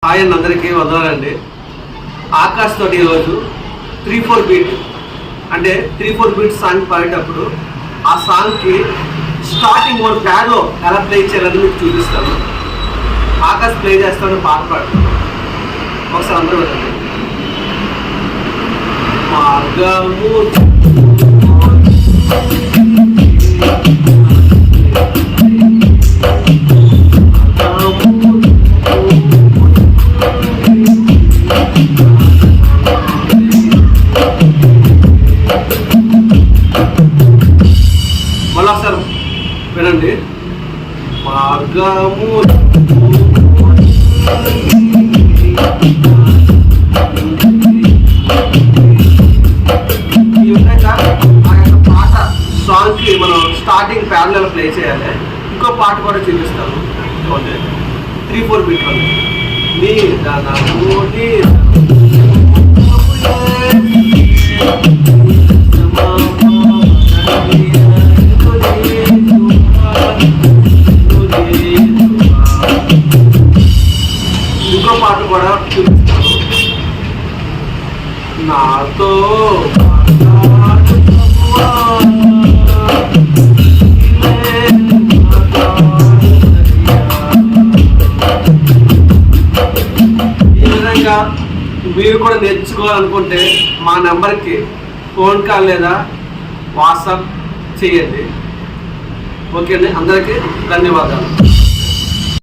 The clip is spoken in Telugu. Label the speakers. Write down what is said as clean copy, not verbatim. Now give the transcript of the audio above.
Speaker 1: హాయ్ అండి, అందరికీ వదలండి. ఆకాష్ తోటి ఈరోజు 3-4 బీట్ అంటే 3-4 బీట్ సాంగ్ పాడేటప్పుడు ఆ సాంగ్కి స్టార్టింగ్ ఒక ప్యాడ్లో ఎలా ప్లే చేయాలని మీకు చూపిస్తాను. ఆకాష్ ప్లే చేస్తాను, పాట పాడతాను. ఒకసారి అందరూ వదండి. మార్గము మళ్ళా సార్ వినండి. మార్గము ఈ విధంగా ఆ యొక్క పాట సాంగ్కి మనం స్టార్టింగ్ ప్యారలల్ ప్లే చేయాలి. ఇంకో పాట కూడా చూపిస్తాను. 3-4 బీట్ నీ ఇంకో పాట కూడా చూపిస్తాను. నాతో ఈ విధంగా మీరు కూడా నేర్చుకోవాలనుకుంటే మా నెంబర్కి ఫోన్ కాల్ లేదా వాట్సాప్ చేయండి. ఓకే అండి, అందరికీ ధన్యవాదాలు.